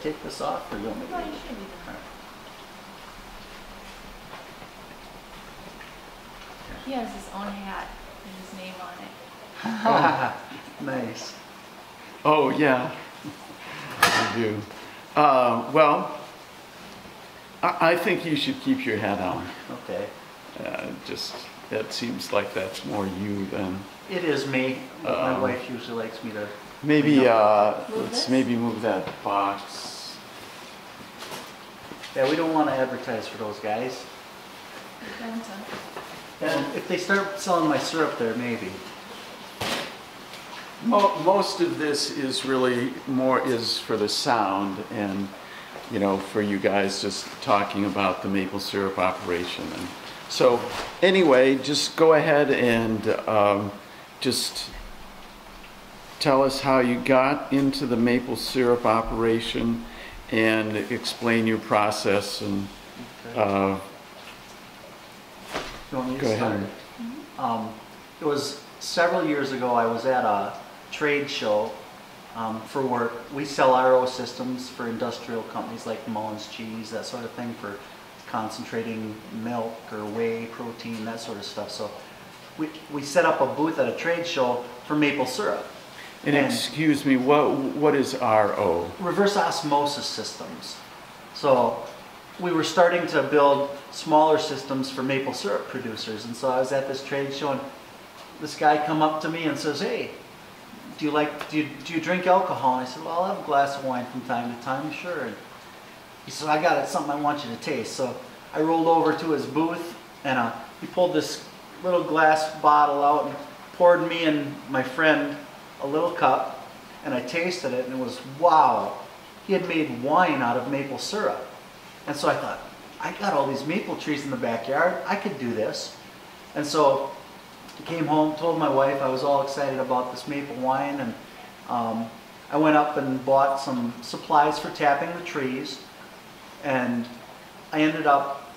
take this off, or you want me to? No, you should leave it. All right. He has his own hat with his name on it. Nice. Oh, yeah, I do. Well, I think you should keep your hat on. Okay. Just, that seems like that's more you than... It is me, but my wife usually likes me to... Maybe, let's this? maybe move that box. Yeah, we don't want to advertise for those guys. Don't. And if they start selling my syrup there, maybe. Most of this is really is for the sound and, you know, for you guys just talking about the maple syrup operation. And so anyway, just go ahead and just tell us how you got into the maple syrup operation and explain your process. And Okay. You want me to go start? ahead. It was several years ago. I was at a trade show for work. We sell RO systems for industrial companies like Mullins Cheese, that sort of thing, for concentrating milk or whey protein, that sort of stuff. So we set up a booth at a trade show for maple syrup. And excuse me, what is RO? Reverse osmosis systems. So we were starting to build smaller systems for maple syrup producers, and so I was at this trade show, and this guy come up to me and says, "Hey, do you drink alcohol?" And I said, "Well, I'll have a glass of wine from time to time, sure." And he said, "I got it, something I want you to taste." So I rolled over to his booth, and he pulled this little glass bottle out and poured me and my friend a little cup, and I tasted it, and it was, wow, he had made wine out of maple syrup. And so I thought, I got all these maple trees in the backyard, I could do this. And so I came home, told my wife I was all excited about this maple wine, and I went up and bought some supplies for tapping the trees, and I ended up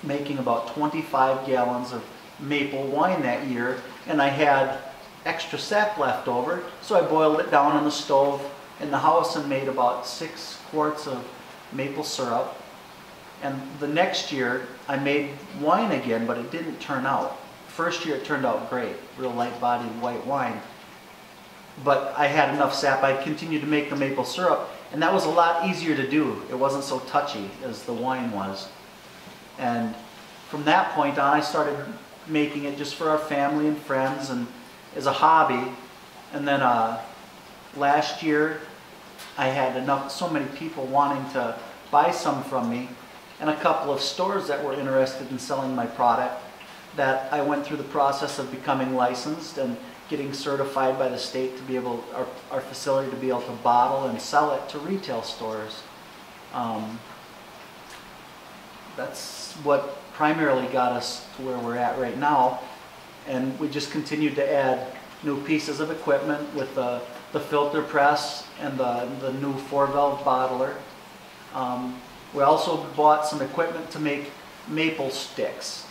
making about 25 gallons of maple wine that year, and I had extra sap left over, so I boiled it down on the stove in the house and made about 6 quarts of maple syrup. And the next year I made wine again, but it didn't turn out. First year it turned out great, real light-bodied white wine. But I had enough sap, I continued to make the maple syrup, and that was a lot easier to do. It wasn't so touchy as the wine was. And from that point on, I started making it just for our family and friends and as a hobby. And then last year I had so many people wanting to buy some from me, and a couple of stores that were interested in selling my product, that I went through the process of becoming licensed and getting certified by the state to be able, our facility to be able to bottle and sell it to retail stores. That's what primarily got us to where we're at right now, and we just continued to add new pieces of equipment with the filter press and the new 4-valve bottler. We also bought some equipment to make maple sticks.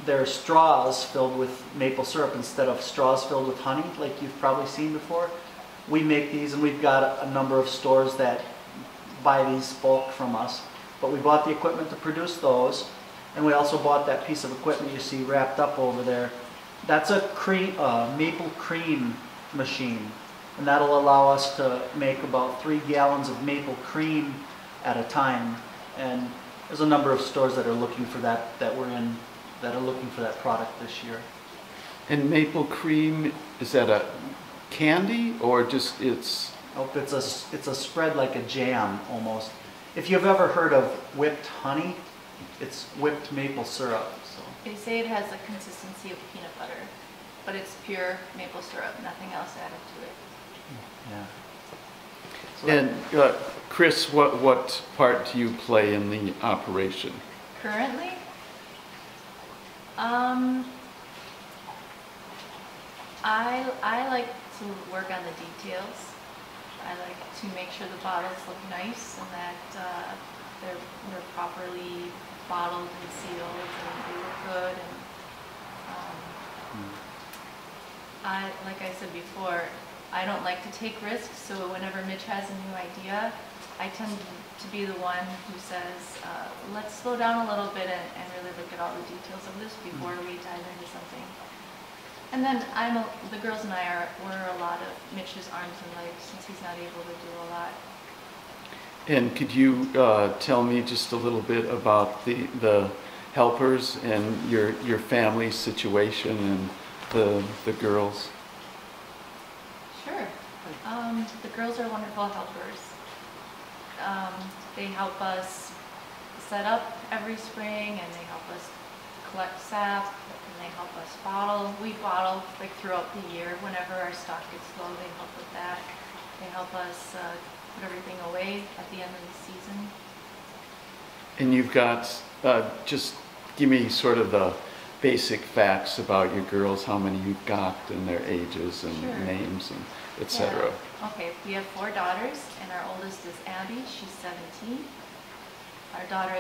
They're straws filled with maple syrup instead of straws filled with honey, like you've probably seen before. We make these, and we've got a number of stores that buy these bulk from us. But we bought the equipment to produce those, and we also bought that piece of equipment you see wrapped up over there. That's a maple cream machine, and that'll allow us to make about 3 gallons of maple cream at a time. And there's a number of stores that are looking for that, that are looking for that product this year. And maple cream, is that a candy or just it's? Oh, it's a spread like a jam almost. If you've ever heard of whipped honey, it's whipped maple syrup. So. They say it has the consistency of peanut butter, but it's pure maple syrup, nothing else added to it. Yeah. So And Chris, what part do you play in the operation? Currently, I like to work on the details. I like to make sure the bottles look nice and that they're properly bottled and sealed and they look good. And like I said before, I don't like to take risks, so whenever Mitch has a new idea, I tend to be the one who says, let's slow down a little bit and really look at all the details of this before we dive into something. And then the girls and I we're a lot of Mitch's arms and legs since he's not able to do a lot. And could you tell me just a little bit about the helpers and your family situation and the girls? Sure. The girls are wonderful helpers. They help us set up every spring, and they help us collect sap, and they help us bottle. We bottle like throughout the year. Whenever our stock gets low, they help with that. They help us put everything away at the end of the season. And you've got, just give me sort of the basic facts about your girls, how many you've got and their ages and Sure. names and et cetera. Yeah. Okay, we have 4 daughters, and our oldest is Abby. She's 17. Our daughter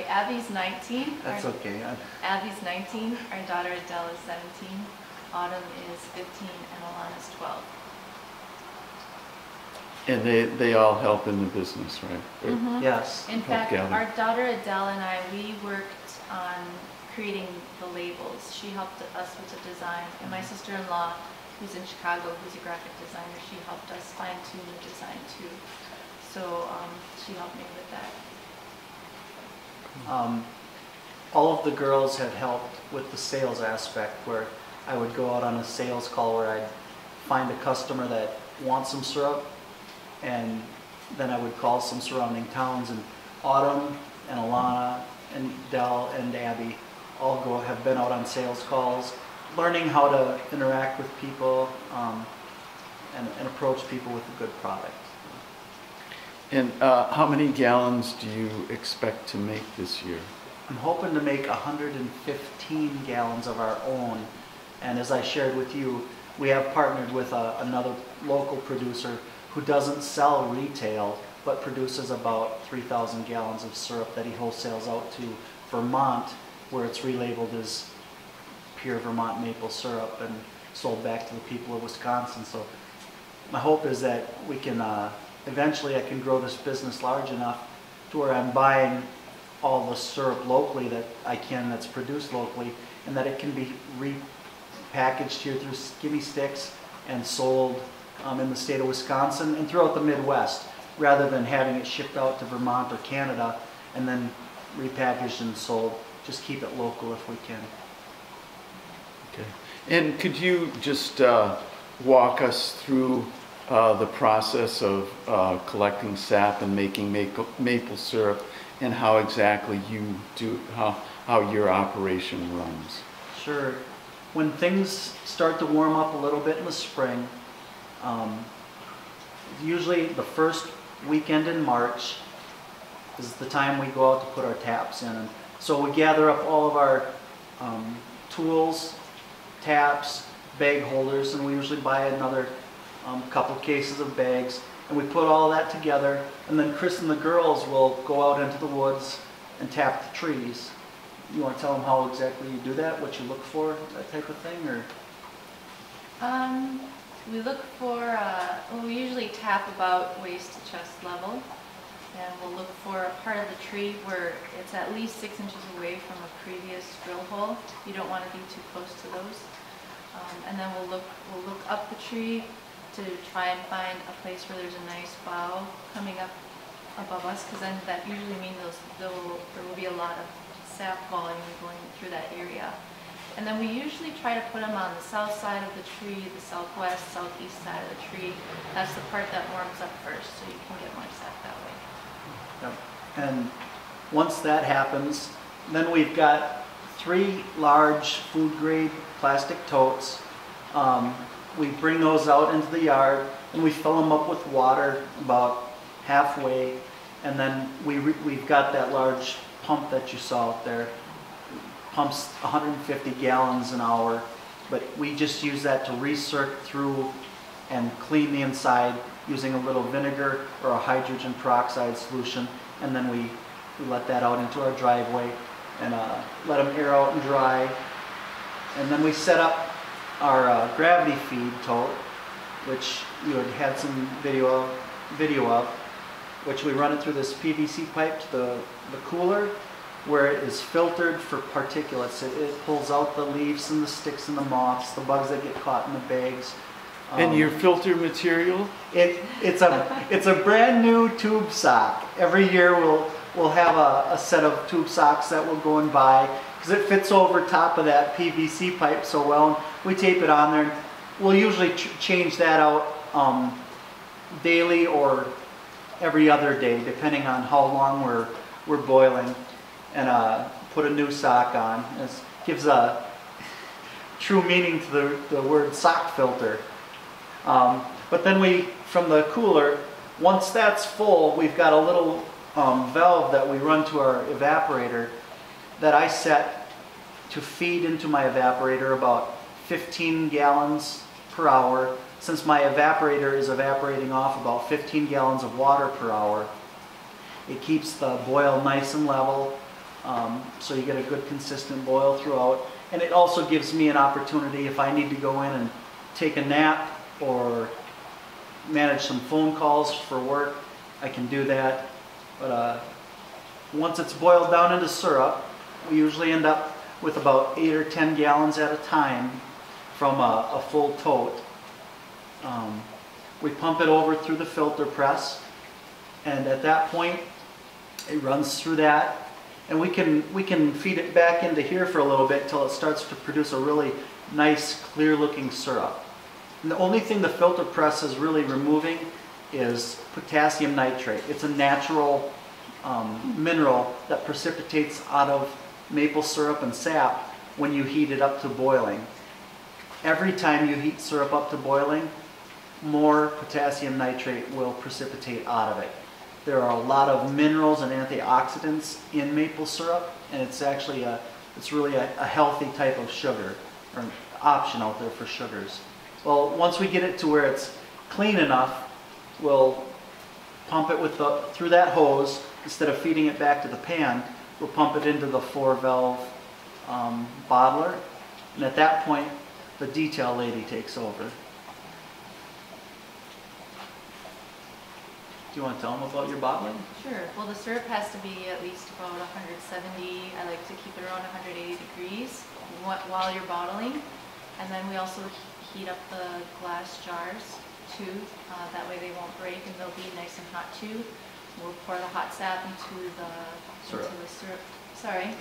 Abby's 19. That's okay. Abby's 19. Our daughter Adele is 17. Autumn is 15, and Alana's 12. And they all help in the business, right? Mhm. Yes. In Help fact, gather. our daughter Adele and I, we worked on creating the labels. She helped us with the design, and my sister-in-law, who's in Chicago, who's a graphic designer, she helped us fine-tune the design too. So she helped me with that. All of the girls have helped with the sales aspect, where I would go out on a sales call where I'd find a customer that wants some syrup, and then I would call some surrounding towns, and Autumn and Alana and Dell and Abby all have been out on sales calls, learning how to interact with people and approach people with a good product. And how many gallons do you expect to make this year? I'm hoping to make 115 gallons of our own, and as I shared with you, we have partnered with another local producer who doesn't sell retail, but produces about 3,000 gallons of syrup that he wholesales out to Vermont, where it's relabeled as pure Vermont maple syrup and sold back to the people of Wisconsin. So my hope is that we can, eventually I can grow this business large enough to where I'm buying all the syrup locally that I can, that's produced locally, and that it can be repackaged here through Gimme Sticks and sold in the state of Wisconsin and throughout the Midwest, rather than having it shipped out to Vermont or Canada and then repackaged and sold. Just keep it local if we can. Okay. And could you just walk us through the process of collecting sap and making maple syrup, and how exactly you do, how your operation runs? Sure. When things start to warm up a little bit in the spring, usually the first weekend in March is the time we go out to put our taps in. And so we gather up all of our tools, taps, bag holders, and we usually buy another couple cases of bags, and we put all that together, and then Chris and the girls will go out into the woods and tap the trees. You want to tell them how exactly you do that, what you look for, that type of thing, or? We look for, we usually tap about waist to chest level, and we'll look for a part of the tree where it's at least 6 inches away from a previous drill hole. You don't want to be too close to those. And then we'll look up the tree to try and find a place where there's a nice bough coming up above us, because then that usually means there will be a lot of sap volume going through that area. And then we usually try to put them on the south side of the tree, the southwest, southeast side of the tree. That's the part that warms up first, so you can get more sap that way. Yep. And once that happens, then we've got 3 large food-grade plastic totes. We bring those out into the yard, and we fill them up with water about halfway, and then we've got that large pump that you saw out there. Pumps 150 gallons an hour, but we just use that to recirc through and clean the inside using a little vinegar or a hydrogen peroxide solution, and then we let that out into our driveway and let them air out and dry. And then we set up our gravity feed tote, which you had had some video of, which we run it through this PVC pipe to the cooler, where it is filtered for particulates. It pulls out the leaves and the sticks and the moths, the bugs that get caught in the bags. And your filter material? It's a brand new tube sock. Every year we'll have a set of tube socks that we'll go and buy, because it fits over top of that PVC pipe so well. And we tape it on there. We'll usually change that out daily or every other day, depending on how long we're boiling, and put a new sock on. It gives a true meaning to the word sock filter. But then from the cooler, once that's full, we've got a little valve that we run to our evaporator that I set to feed into my evaporator about 15 gallons per hour. Since my evaporator is evaporating off about 15 gallons of water per hour, it keeps the boil nice and level, so you get a good consistent boil throughout. And it also gives me an opportunity, if I need to go in and take a nap or manage some phone calls for work, I can do that. But once it's boiled down into syrup, we usually end up with about 8 or 10 gallons at a time from a full tote. We pump it over through the filter press, and at that point it runs through that, and we can feed it back into here for a little bit till it starts to produce a really nice, clear looking syrup. And the only thing the filter press is really removing is potassium nitrate. It's a natural mineral that precipitates out of maple syrup and sap when you heat it up to boiling. Every time you heat syrup up to boiling, more potassium nitrate will precipitate out of it. There are a lot of minerals and antioxidants in maple syrup, and it's actually it's really a healthy type of sugar, or an option out there for sugars. Well, once we get it to where it's clean enough, we'll pump it through that hose. Instead of feeding it back to the pan, we'll pump it into the 4-valve bottler, and at that point the detail lady takes over. Do you want to tell them about your bottling? Sure. Well, the syrup has to be at least about 170. I like to keep it around 180 degrees while you're bottling. And then we also heat up the glass jars too. That way they won't break and they'll be nice and hot too. We'll pour the hot sap into the syrup. Sorry.